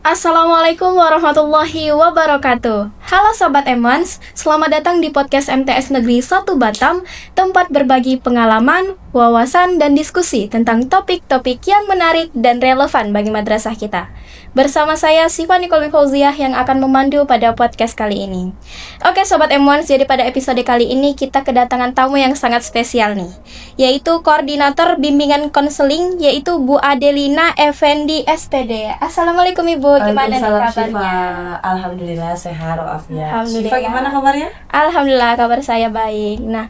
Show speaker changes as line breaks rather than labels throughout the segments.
Assalamualaikum warahmatullahi wabarakatuh. Halo Sobat Emans, selamat datang di podcast MTS Negeri 1 Batam, tempat berbagi pengalaman, wawasan, dan diskusi tentang topik-topik yang menarik dan relevan bagi madrasah kita. Bersama saya Siva Nicole Fauziah yang akan memandu pada podcast kali ini. Oke Sobat Emans, jadi pada episode kali ini kita kedatangan tamu yang sangat spesial nih, yaitu Koordinator Bimbingan Konseling, yaitu Bu Adelina Effendi SPD. Assalamualaikum Ibu, gimana nih kabarnya?
Alhamdulillah sehat walafiat.
Alhamdulillah.
Siva gimana kabarnya?
Alhamdulillah kabar saya baik. Nah,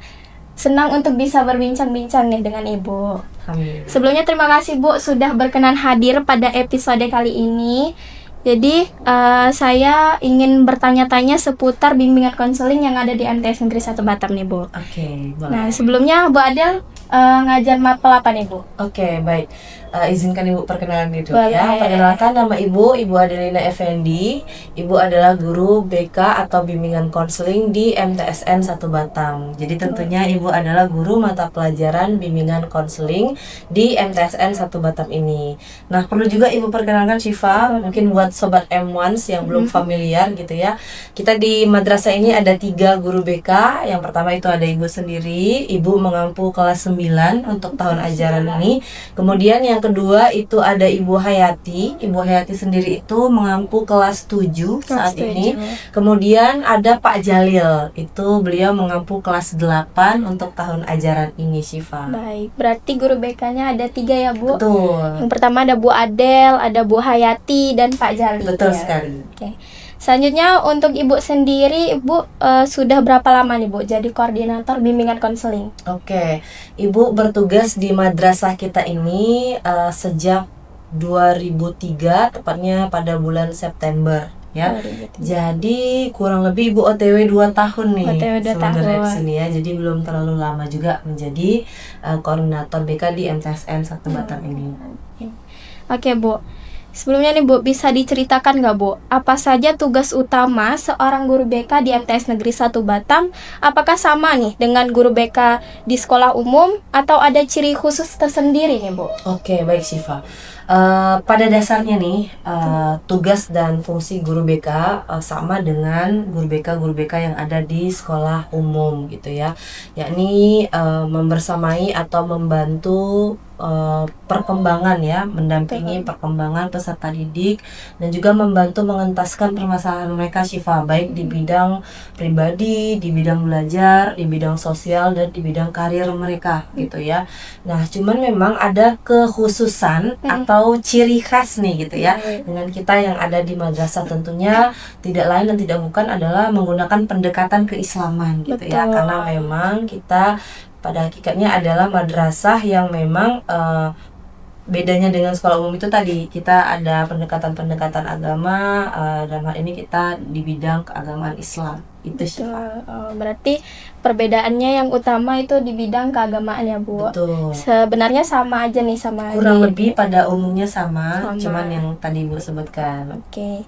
senang untuk bisa berbincang-bincang nih dengan Ibu.
Alhamdulillah.
Sebelumnya terima kasih Bu sudah berkenan hadir pada episode kali ini. Jadi saya ingin bertanya-tanya seputar bimbingan konseling yang ada di MTS Negeri 1 Batam nih Bu.
Oke, boleh.
Nah, sebelumnya Bu Adel ngajar mapel apa nih Bu?
Oke, baik. Izinkan Ibu perkenalan dulu
Boleh.
ya. Perkenalkan nama Ibu Adelina Effendi. Ibu adalah guru BK atau bimbingan konseling di MTSN 1 Batam. Jadi tentunya Ibu adalah guru mata pelajaran bimbingan konseling di MTSN 1 Batam ini. Nah, perlu juga Ibu perkenalkan Syifa, mungkin buat Sobat M1 yang belum familiar gitu ya. Kita di madrasah ini ada 3 guru BK. Yang pertama itu ada Ibu sendiri. Ibu mengampu kelas 9 untuk tahun ajaran ini. Kemudian yang kedua itu ada Ibu Hayati. Ibu Hayati sendiri itu mengampu kelas 7 saat ini. Kemudian ada Pak Jalil. Itu beliau mengampu kelas 8 untuk tahun ajaran ini, Syifa.
Baik, berarti guru BK-nya ada 3 ya Bu?
Betul.
Yang pertama ada Bu Adel, ada Bu Hayati, dan Pak Jalil.
Betul
ya?
sekali.
Oke. Selanjutnya untuk Ibu sendiri, Ibu sudah berapa lama nih Bu jadi koordinator bimbingan konseling?
Oke, Ibu bertugas di madrasah kita ini sejak 2003, tepatnya pada bulan September ya.
2003.
Jadi kurang lebih Ibu OTW 2 tahun nih
OTW 2
sebenarnya
tahun.
di sini ya. Jadi belum terlalu lama juga menjadi koordinator BK di MTSN 1 Batam ini.
Oke Bu, sebelumnya nih Bu, bisa diceritakan nggak Bu, apa saja tugas utama seorang guru BK di MTS Negeri 1 Batam? Apakah sama nih dengan guru BK di sekolah umum atau ada ciri khusus tersendiri nih Bu?
Oke, baik Syifa. Pada dasarnya nih tugas dan fungsi guru BK sama dengan guru BK yang ada di sekolah umum gitu ya, yakni membersamai atau membantu perkembangan ya, mendampingi perkembangan peserta didik dan juga membantu mengentaskan permasalahan mereka Syifa, baik di bidang pribadi, di bidang belajar, di bidang sosial dan di bidang karir mereka gitu ya. Nah, cuman memang ada kekhususan atau ciri khas nih gitu ya dengan kita yang ada di madrasah, tentunya tidak lain dan tidak bukan adalah menggunakan pendekatan keislaman gitu ya, karena memang kita pada hakikatnya adalah madrasah yang memang bedanya dengan sekolah umum itu tadi kita ada pendekatan-pendekatan agama, dalam hal ini kita di bidang keagamaan Islam itu sih.
Berarti perbedaannya yang utama itu di bidang keagamaan ya Bu.
Betul.
Sebenarnya sama aja nih sama
Kurang
di-
lebih pada umumnya sama,
Sama.
cuman yang tadi Ibu sebutkan.
Oke.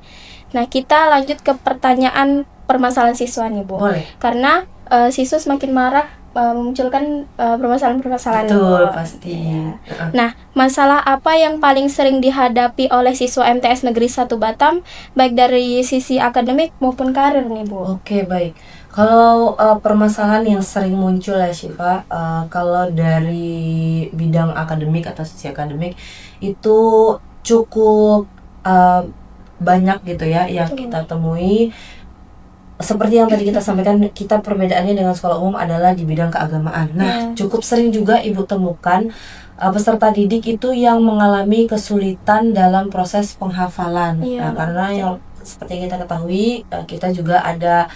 Nah, kita lanjut ke pertanyaan permasalahan siswa nih Bu.
Boleh.
Karena siswa semakin marak memunculkan permasalahan-permasalahan.
Betul,
Bu.
pasti.
Ya. Nah, masalah apa yang paling sering dihadapi oleh siswa MTS Negeri 1 Batam, baik dari sisi akademik maupun karir nih Bu?
Oke, baik. Kalau permasalahan yang sering muncul ya Syifa, kalau dari bidang akademik atau sisi akademik itu cukup banyak gitu ya yang kita temui. Seperti yang tadi kita sampaikan, kita perbedaannya dengan sekolah umum adalah di bidang keagamaan. Nah, cukup sering juga Ibu temukan peserta didik itu yang mengalami kesulitan dalam proses penghafalan.
Iya,
Karena yang seperti yang kita ketahui, kita juga ada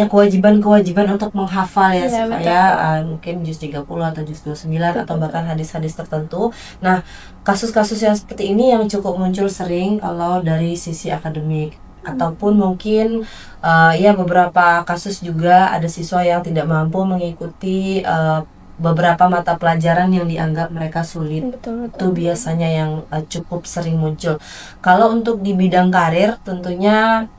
kewajiban-kewajiban untuk menghafal ya,
Iya,
supaya mungkin juz 30 atau juz 29 atau bahkan hadis-hadis tertentu. Nah, kasus-kasus yang seperti ini yang cukup muncul sering kalau dari sisi akademik. Ataupun mungkin ya beberapa kasus juga ada siswa yang tidak mampu mengikuti beberapa mata pelajaran yang dianggap mereka sulit.
Betul.
Itu biasanya yang cukup sering muncul. Kalau untuk di bidang karir tentunya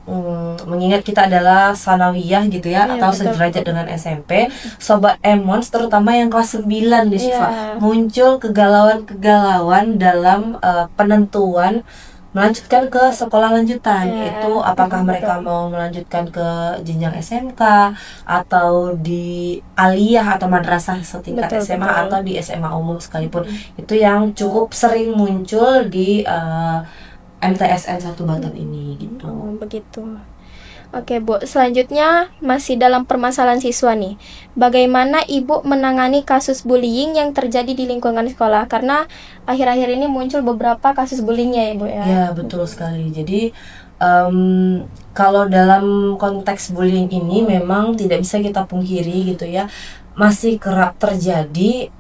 mengingat kita adalah sanawiyah gitu ya,
Iya,
atau
betul.
sederajat dengan SMP, Sobat Emons terutama yang kelas 9 nih Syifa,
Iya.
muncul kegalauan-kegalauan dalam penentuan melanjutkan ke sekolah lanjutan.
Iya,
Itu apakah
betul.
mereka mau melanjutkan ke jenjang SMK atau di aliyah atau madrasah setingkat
Betul,
SMA
betul.
atau di SMA umum sekalipun. Itu yang cukup sering muncul di MTSN 1 Batam ini gitu.
Oh, begitu. Oke, Bu. Selanjutnya masih dalam permasalahan siswa nih. Bagaimana Ibu menangani kasus bullying yang terjadi di lingkungan sekolah? Karena akhir-akhir ini muncul beberapa kasus bullyingnya ya, Bu ya.
Ya, betul sekali. Jadi kalau dalam konteks bullying ini memang tidak bisa kita pungkiri gitu ya, masih kerap terjadi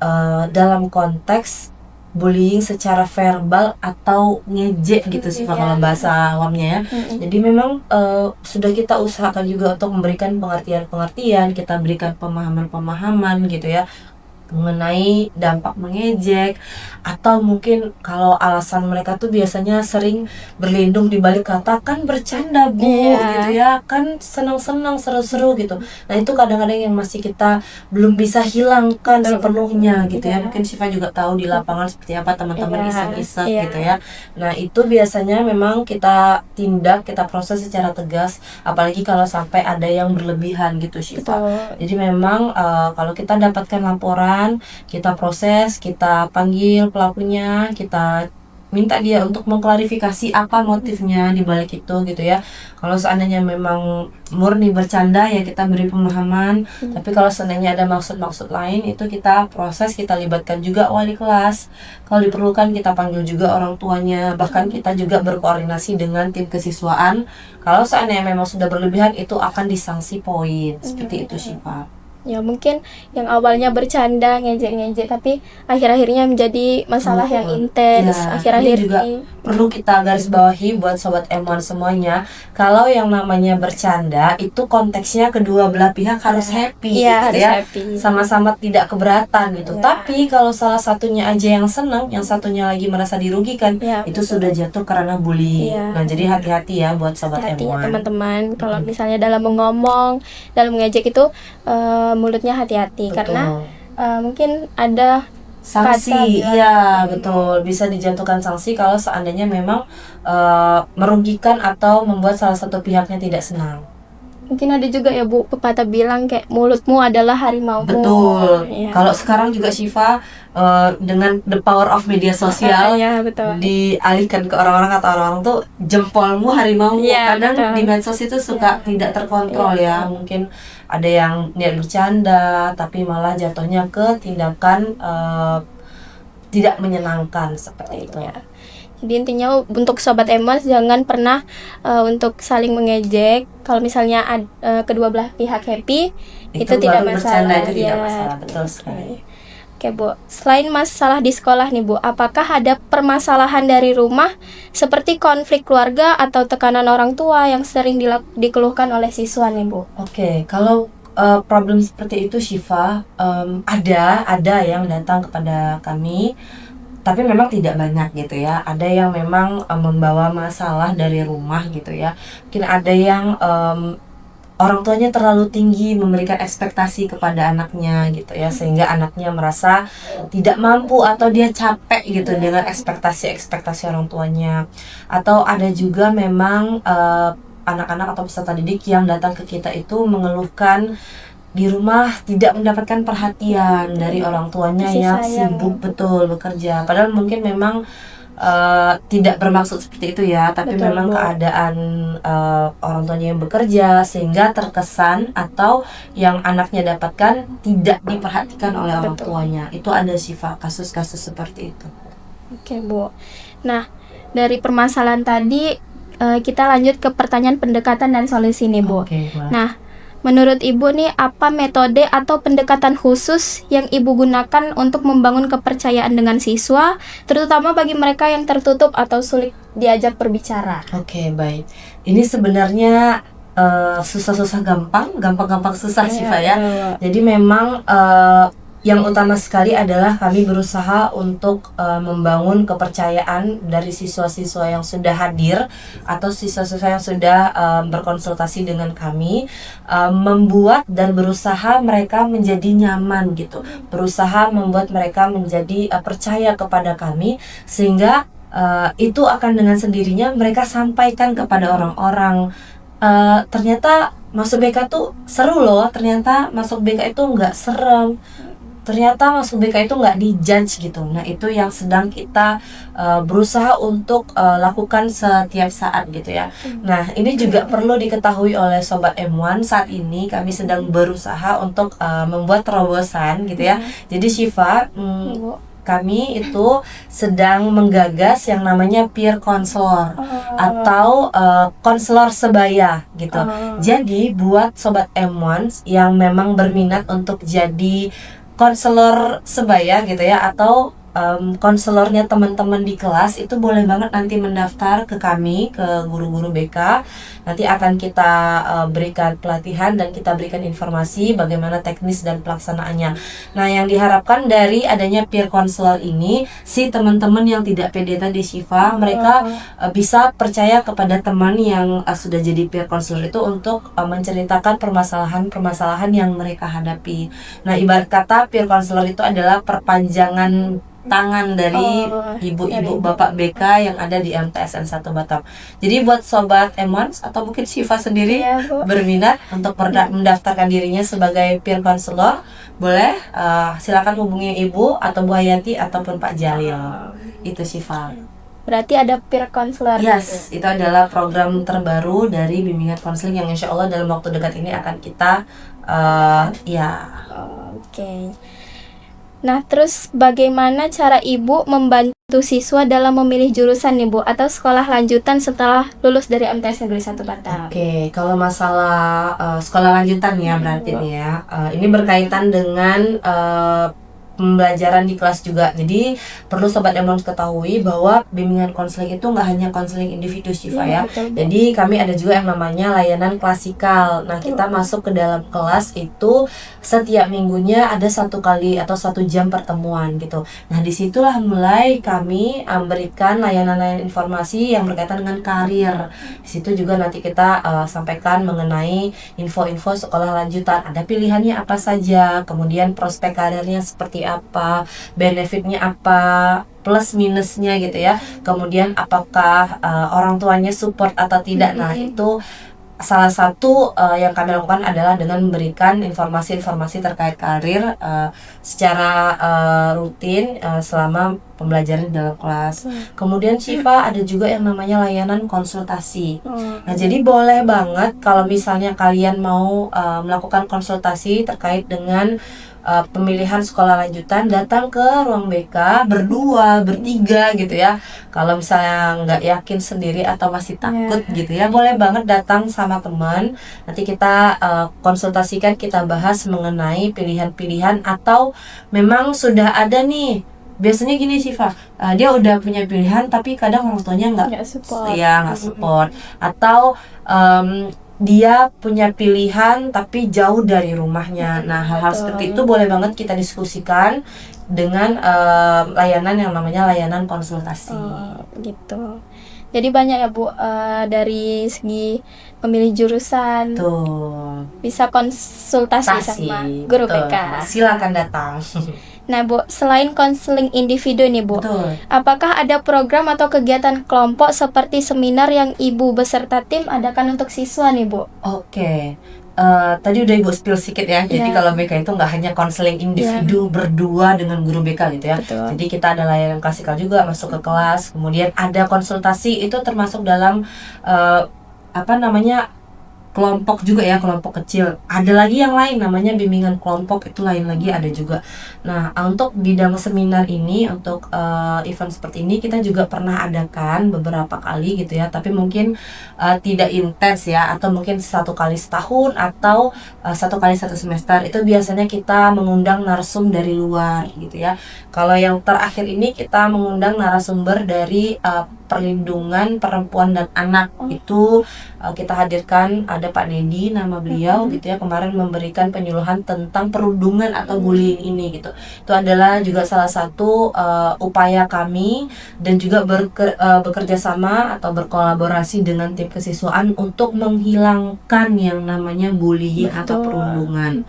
dalam konteks bullying secara verbal atau ngejek gitu sih Pak, kalau bahasa awamnya ya. Jadi memang sudah kita usahakan juga untuk memberikan pengertian-pengertian, kita berikan pemahaman-pemahaman gitu ya mengenai dampak mengejek, atau mungkin kalau alasan mereka tuh biasanya sering berlindung di balik kata kan bercanda Bu, gitu ya, kan senang-senang seru-seru gitu. Nah itu kadang-kadang yang masih kita belum bisa hilangkan sepenuhnya gitu ya. Mungkin Syifa juga tahu di lapangan seperti apa teman-teman iseng-iseng gitu ya. Nah itu biasanya memang kita tindak, kita proses secara tegas, apalagi kalau sampai ada yang berlebihan gitu Syifa. Jadi memang kalau kita dapatkan laporan, kita proses, kita panggil pelakunya, kita minta dia untuk mengklarifikasi apa motifnya di balik itu gitu ya. Kalau seandainya memang murni bercanda ya kita beri pemahaman, tapi kalau seandainya ada maksud-maksud lain itu kita proses, kita libatkan juga wali kelas. Kalau diperlukan kita panggil juga orang tuanya, bahkan kita juga berkoordinasi dengan tim kesiswaan. Kalau seandainya memang sudah berlebihan itu akan disanksi poin. Seperti itu Syifa.
Ya mungkin yang awalnya bercanda, ngejek-ngejek, tapi akhir-akhirnya menjadi masalah yang intens.
Ya,
Akhir-akhir
ini juga perlu kita garis bawahi buat Sobat M1 semuanya. Kalau yang namanya bercanda itu konteksnya kedua belah pihak harus happy,
Iya,
gitu
harus
ya,
happy.
sama-sama tidak keberatan gitu. Tapi kalau salah satunya aja yang senang, yang satunya lagi merasa dirugikan, itu sudah jatuh karena bullying. Nah jadi hati-hati ya buat Sobat
hati-hati ya
M1.
teman-teman. Kalau misalnya dalam mengomong, dalam mengejek itu mulutnya hati-hati. Karena mungkin ada
sanksi, iya betul, bisa dijatuhkan sanksi kalau seandainya memang merugikan atau membuat salah satu pihaknya tidak senang.
Mungkin ada juga ya Bu, pepatah bilang kayak mulutmu adalah harimaumu.
Betul. Kalau sekarang juga Syifa dengan the power of media sosial dialihkan ke orang-orang, kata orang-orang tuh jempolmu harimaumu. Kadang di medsos itu suka tidak terkontrol ya. Mungkin ada yang niat bercanda tapi malah jatuhnya ke tindakan tidak menyenangkan seperti itu.
Jadi intinya untuk Sobat Emons jangan pernah untuk saling mengejek. Kalau misalnya kedua belah pihak happy, itu tidak masalah.
Bercanda itu tidak masalah, betul sekali.
Oke Bu, selain masalah di sekolah nih Bu, apakah ada permasalahan dari rumah seperti konflik keluarga atau tekanan orang tua yang sering dikeluhkan oleh siswa nih Bu?
Oke, kalau problem seperti itu Syifa, ada yang datang kepada kami, tapi memang tidak banyak gitu ya. Ada yang memang membawa masalah dari rumah gitu ya. Mungkin ada yang orang tuanya terlalu tinggi memberikan ekspektasi kepada anaknya gitu ya, sehingga anaknya merasa tidak mampu atau dia capek gitu dengan ekspektasi orang tuanya. Atau ada juga memang anak-anak atau peserta didik yang datang ke kita itu mengeluhkan di rumah tidak mendapatkan perhatian dari orang tuanya yang sibuk betul bekerja. Padahal mungkin memang tidak bermaksud seperti itu ya, tapi memang keadaan orang tuanya yang bekerja sehingga terkesan atau yang anaknya dapatkan tidak diperhatikan oleh orang tuanya. Itu ada Syifa kasus-kasus seperti itu.
Oke Bu. Nah dari permasalahan tadi kita lanjut ke pertanyaan pendekatan dan solusi nih Bu. Nah menurut Ibu nih, apa metode atau pendekatan khusus yang Ibu gunakan untuk membangun kepercayaan dengan siswa, terutama bagi mereka yang tertutup atau sulit diajak berbicara?
Oke, baik. Ini sebenarnya susah-susah gampang susah Syifa ya. Jadi memang yang utama sekali adalah kami berusaha untuk membangun kepercayaan dari siswa-siswa yang sudah hadir atau siswa-siswa yang sudah berkonsultasi dengan kami, membuat dan berusaha mereka menjadi nyaman gitu, berusaha membuat mereka menjadi percaya kepada kami, sehingga itu akan dengan sendirinya mereka sampaikan kepada orang-orang, ternyata masuk BK tuh seru loh, ternyata masuk BK itu nggak serem, ternyata masuk BK itu nggak dijudge gitu. Nah itu yang sedang kita berusaha untuk lakukan setiap saat gitu ya. Nah ini juga perlu diketahui oleh Sobat M1, saat ini kami sedang berusaha untuk membuat terobosan gitu ya. Jadi Syifa, kami itu sedang menggagas yang namanya peer counselor atau konselor sebaya gitu. Jadi buat Sobat M1 yang memang berminat untuk jadi konselor sebaya gitu ya, atau konselornya teman-teman di kelas, itu boleh banget nanti mendaftar ke kami, ke guru-guru BK. Nanti akan kita berikan pelatihan dan kita berikan informasi bagaimana teknis dan pelaksanaannya. Nah yang diharapkan dari adanya peer counselor ini, si teman-teman yang tidak pede tadi Syifa, mereka bisa percaya kepada teman yang sudah jadi peer counselor itu untuk menceritakan permasalahan-permasalahan yang mereka hadapi. Nah ibarat kata peer counselor itu adalah perpanjangan tangan dari ibu-ibu bapak BK yang ada di MTSN 1 Batam. Jadi buat Sobat M1 atau mungkin Syifa sendiri berminat untuk mendaftarkan dirinya sebagai peer counselor, boleh silakan hubungi Ibu atau Bu Hayati ataupun Pak Jalil. Itu Syifa.
Berarti ada peer counselor.
Yes, itu adalah program terbaru dari bimbingan konseling yang insya Allah dalam waktu dekat ini akan kita
Oke. Nah, terus bagaimana cara Ibu membantu siswa dalam memilih jurusan nih Bu, atau sekolah lanjutan setelah lulus dari MTS Negeri 1 Batam?
Oke, kalau masalah sekolah lanjutan ya berarti nih ya, ini berkaitan dengan pembelajaran di kelas juga. Jadi perlu Sobat M1 ketahui bahwa bimbingan konseling itu nggak hanya konseling individu Syifa ya. Jadi kami ada juga yang namanya layanan klasikal. Nah kita masuk ke dalam kelas itu setiap minggunya ada 1 kali atau 1 jam pertemuan gitu. Nah disitulah mulai kami memberikan layanan-layanan informasi yang berkaitan dengan karir. Di situ juga nanti kita sampaikan mengenai info-info sekolah lanjutan. Ada pilihannya apa saja, kemudian prospek karirnya seperti apa, benefitnya apa, plus minusnya gitu ya. Kemudian apakah orang tuanya support atau tidak. Nah itu salah satu yang kami lakukan adalah dengan memberikan informasi-informasi terkait karir secara rutin selama pembelajaran di dalam kelas. Kemudian Syifa ada juga yang namanya layanan konsultasi. Nah jadi boleh banget kalau misalnya kalian mau melakukan konsultasi terkait dengan pemilihan sekolah lanjutan, datang ke ruang BK berdua, bertiga gitu ya. Kalau misalnya nggak yakin sendiri atau masih takut gitu ya, boleh banget datang sama teman. Nanti kita konsultasikan, kita bahas mengenai pilihan-pilihan, atau memang sudah ada nih. Biasanya gini Syifa, dia udah punya pilihan tapi kadang orang tuanya nggak support, atau dia punya pilihan tapi jauh dari rumahnya. Nah hal-hal seperti itu boleh banget kita diskusikan dengan layanan yang namanya layanan konsultasi.
Gitu. Jadi banyak ya Bu, dari segi memilih jurusan, bisa konsultasi sama guru BK.
Silakan datang.
Nah Bu, selain konseling individu nih Bu, apakah ada program atau kegiatan kelompok seperti seminar yang Ibu beserta tim adakan untuk siswa nih Bu?
Oke. Tadi udah Ibu spill sedikit ya. Jadi kalau BK itu nggak hanya konseling individu berdua dengan guru BK gitu ya. Jadi kita ada layanan klasikal juga, masuk ke kelas. Kemudian ada konsultasi, itu termasuk dalam kelompok juga ya, kelompok kecil. Ada lagi yang lain namanya bimbingan kelompok, itu lain lagi ada juga. Nah untuk bidang seminar ini, untuk event seperti ini kita juga pernah adakan beberapa kali gitu ya, tapi mungkin tidak intens ya, atau mungkin 1 kali setahun atau 1 kali 1 semester. Itu biasanya kita mengundang narasum dari luar gitu ya. Kalau yang terakhir ini kita mengundang narasumber dari Perlindungan Perempuan dan Anak. Itu kita hadirkan, ada Pak Dedi nama beliau gitu ya, kemarin memberikan penyuluhan tentang perundungan atau bullying ini gitu. Itu adalah juga salah satu upaya kami, dan juga bekerja sama atau berkolaborasi dengan tim kesiswaan untuk menghilangkan yang namanya bullying atau perundungan.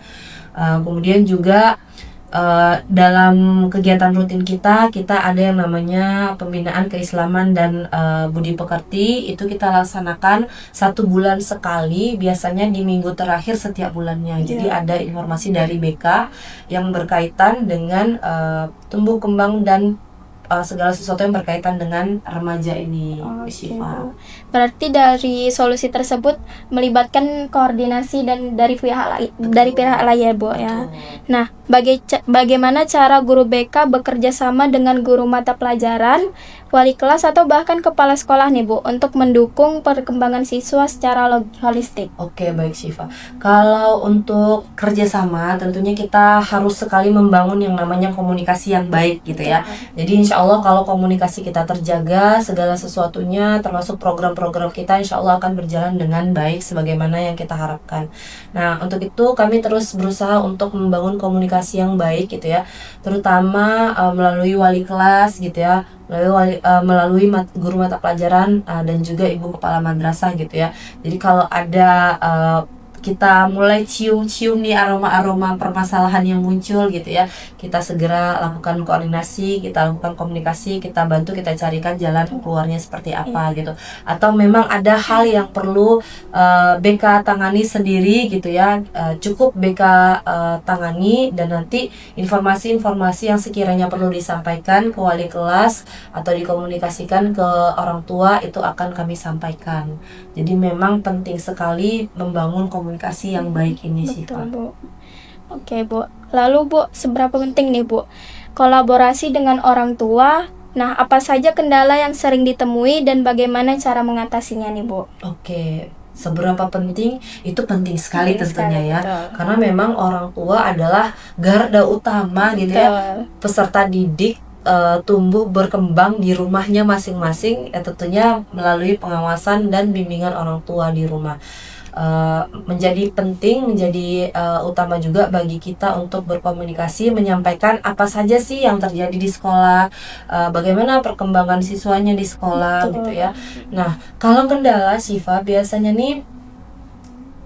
Kemudian juga dalam kegiatan rutin kita ada yang namanya pembinaan keislaman dan budi pekerti. Itu kita laksanakan 1 bulan sekali, biasanya di minggu terakhir setiap bulannya. Jadi ada informasi dari BK yang berkaitan dengan tumbuh kembang dan segala sesuatu yang berkaitan dengan remaja ini, Syifa.
Berarti dari solusi tersebut melibatkan koordinasi dan dari pihak lain ya, Bu ya. Nah, bagaimana cara guru BK bekerja sama dengan guru mata pelajaran, wali kelas atau bahkan kepala sekolah nih, Bu, untuk mendukung perkembangan siswa secara holistik?
Oke, baik Syifa. Kalau untuk kerjasama, tentunya kita harus sekali membangun yang namanya komunikasi yang baik gitu ya. Jadi insya Allah kalau komunikasi kita terjaga, segala sesuatunya termasuk program-program kita insya Allah akan berjalan dengan baik sebagaimana yang kita harapkan. Nah, untuk itu kami terus berusaha untuk membangun komunikasi yang baik gitu ya, terutama melalui wali kelas gitu ya, melalui guru mata pelajaran dan juga ibu kepala madrasah gitu ya. Jadi kalau ada kita mulai cium-cium nih aroma-aroma permasalahan yang muncul gitu ya, kita segera lakukan koordinasi, kita lakukan komunikasi, kita bantu, kita carikan jalan keluarnya seperti apa gitu. Atau memang ada hal yang perlu BK tangani sendiri gitu ya, cukup BK tangani, dan nanti informasi-informasi yang sekiranya perlu disampaikan ke wali kelas atau dikomunikasikan ke orang tua itu akan kami sampaikan. Jadi memang penting sekali membangun komunikasi yang baik ini sih, Pak.
Bu. Oke, Bu. Lalu, Bu, seberapa penting nih, Bu, kolaborasi dengan orang tua? Nah, apa saja kendala yang sering ditemui dan bagaimana cara mengatasinya nih, Bu?
Oke, seberapa penting? Itu penting sekali tentunya ya.
Betul.
Karena memang orang tua adalah garda utama gitu ya. Peserta didik tumbuh berkembang di rumahnya masing-masing, tentunya melalui pengawasan dan bimbingan orang tua di rumah. Menjadi penting, menjadi utama juga bagi kita untuk berkomunikasi, menyampaikan apa saja sih yang terjadi di sekolah, bagaimana perkembangan siswanya di sekolah. Betul. Gitu ya. Nah, kalau kendala Syifa biasanya nih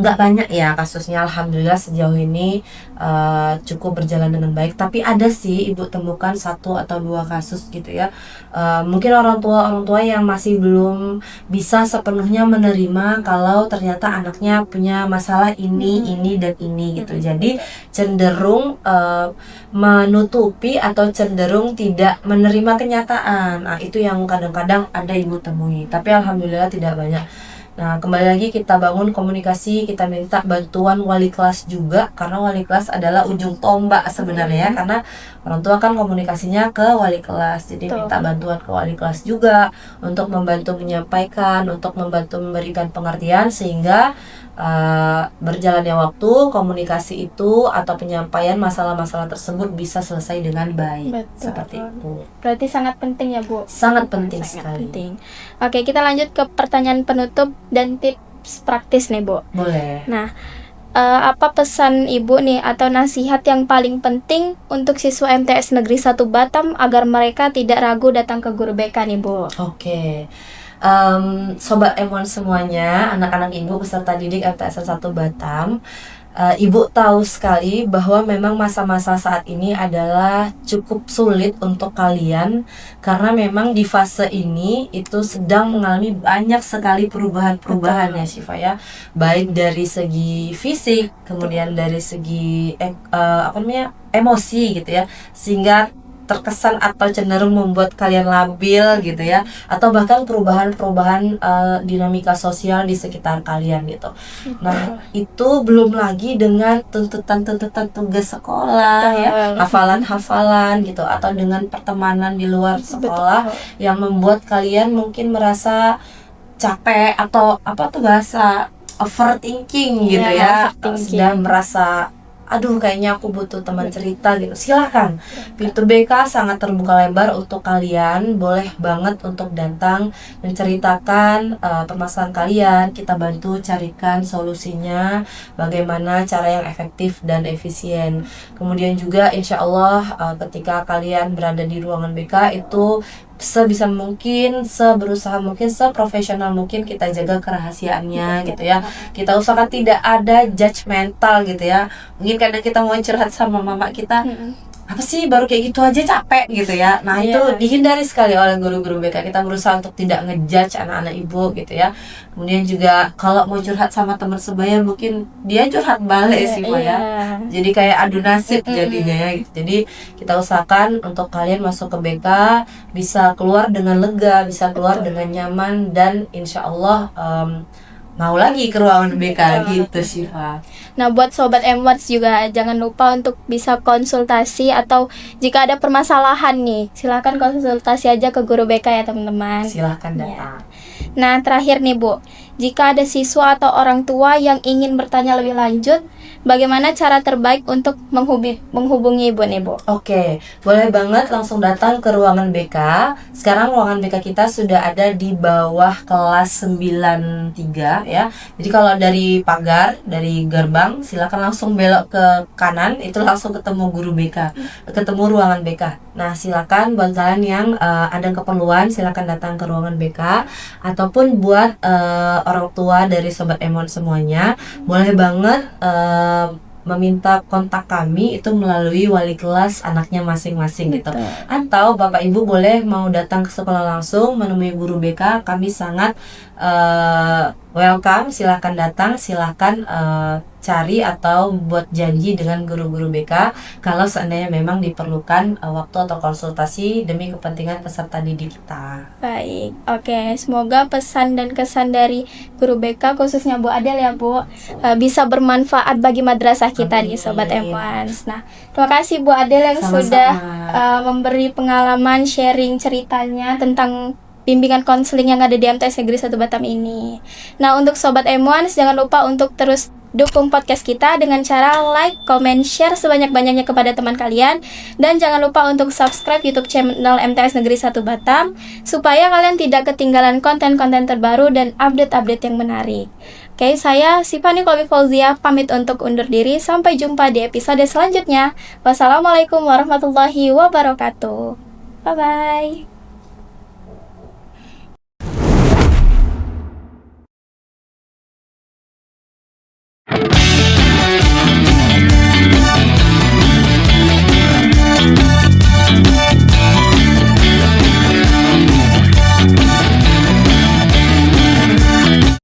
nggak banyak ya kasusnya, alhamdulillah sejauh ini cukup berjalan dengan baik. Tapi ada sih ibu temukan 1 atau 2 kasus gitu ya. Mungkin orang tua yang masih belum bisa sepenuhnya menerima kalau ternyata anaknya punya masalah ini dan ini gitu. Jadi cenderung menutupi atau cenderung tidak menerima kenyataan. Nah, itu yang kadang-kadang ada ibu temui. Tapi alhamdulillah tidak banyak. Nah, kembali lagi kita bangun komunikasi, kita minta bantuan wali kelas juga, karena wali kelas adalah ujung tombak sebenarnya ya, karena orang tua kan komunikasinya ke wali kelas. Jadi minta bantuan ke wali kelas juga untuk membantu menyampaikan, untuk membantu memberikan pengertian, sehingga berjalannya waktu komunikasi itu atau penyampaian masalah-masalah tersebut bisa selesai dengan baik.
Betul.
Seperti itu.
Berarti sangat penting ya, Bu?
Sangat penting
Sangat
sekali.
penting. Oke, kita lanjut ke pertanyaan penutup dan tips praktis nih, Bu.
Boleh.
Nah, apa pesan Ibu nih atau nasihat yang paling penting untuk siswa MTS Negeri 1 Batam agar mereka tidak ragu datang ke guru BK nih, Bu?
Oke. Sobat M1 semuanya, anak-anak ibu peserta didik MTS 1 Batam, ibu tahu sekali bahwa memang masa-masa saat ini adalah cukup sulit untuk kalian, karena memang di fase ini itu sedang mengalami banyak sekali perubahan-perubahan ya Syifa ya, baik dari segi fisik, kemudian dari segi emosi gitu ya, sehingga terkesan atau cenderung membuat kalian labil gitu ya, atau bahkan perubahan-perubahan dinamika sosial di sekitar kalian gitu. Nah, itu belum lagi dengan tuntutan-tuntutan tugas sekolah ya, hafalan-hafalan gitu, atau dengan pertemanan di luar sekolah yang membuat kalian mungkin merasa capek atau bahasa overthinking gitu ya, sedang merasa aduh kayaknya aku butuh teman cerita gitu, silahkan. Pintu BK sangat terbuka lebar untuk kalian, boleh banget untuk datang menceritakan permasalahan kalian. Kita bantu carikan solusinya, bagaimana cara yang efektif dan efisien. Kemudian juga insya Allah ketika kalian berada di ruangan BK itu sebisa mungkin, seberusaha mungkin, seprofesional mungkin kita jaga kerahasiaannya gitu ya. Kita usahakan tidak ada judgmental gitu ya. Mungkin kadang kita mau curhat sama mama kita, apa sih baru kayak gitu aja capek gitu ya. Nah itu dihindari sekali oleh guru-guru BK. Kita berusaha untuk tidak ngejudge anak-anak ibu gitu ya. Kemudian juga kalau mau curhat sama teman sebaya mungkin dia curhat balik sih Pak ya. Jadi kayak adu nasib jadinya ya gitu. Jadi kita usahakan untuk kalian masuk ke BK bisa keluar dengan lega, bisa keluar dengan nyaman, dan insya Allah mau lagi ke ruangan BK gitu sih Pak.
Nah, buat Sobat M1 juga jangan lupa untuk bisa konsultasi, atau jika ada permasalahan nih, silakan konsultasi aja ke guru BK ya teman-teman.
Silahkan datang.
Nah, terakhir nih Bu, jika ada siswa atau orang tua yang ingin bertanya lebih lanjut, bagaimana cara terbaik untuk menghubungi Ibu nih Bu?
Oke, boleh banget langsung datang ke ruangan BK. Sekarang ruangan BK kita sudah ada di bawah kelas 93 ya. Jadi kalau dari pagar, dari gerbang, silakan langsung belok ke kanan, itu langsung ketemu guru BK, ketemu ruangan BK. Nah, silakan buat kalian yang ada keperluan, silakan datang ke ruangan BK. Ataupun buat orang tua dari Sobat M1 semuanya, boleh banget meminta kontak kami itu melalui wali kelas anaknya masing-masing gitu. Atau Bapak Ibu boleh mau datang ke sekolah langsung menemui guru BK, kami sangat welcome. Silahkan datang, silahkan cari atau buat janji dengan guru-guru BK kalau seandainya memang diperlukan waktu atau konsultasi demi kepentingan peserta didik kita.
Baik, oke. Semoga pesan dan kesan dari guru BK khususnya Bu Adel ya Bu bisa bermanfaat bagi madrasah kita nih Sobat M1. Nah, terima kasih Bu Adel yang sudah memberi pengalaman, sharing ceritanya tentang bimbingan konseling yang ada di MTS Negeri 1 Batam ini. Nah, untuk Sobat M1 jangan lupa untuk terus dukung podcast kita dengan cara like, comment, share sebanyak-banyaknya kepada teman kalian. Dan jangan lupa untuk subscribe YouTube channel MTS Negeri 1 Batam supaya kalian tidak ketinggalan konten-konten terbaru dan update-update yang menarik. Oke, saya Sifani Kolbi Fauzia pamit untuk undur diri. Sampai jumpa di episode selanjutnya. Wassalamualaikum warahmatullahi wabarakatuh. Bye-bye.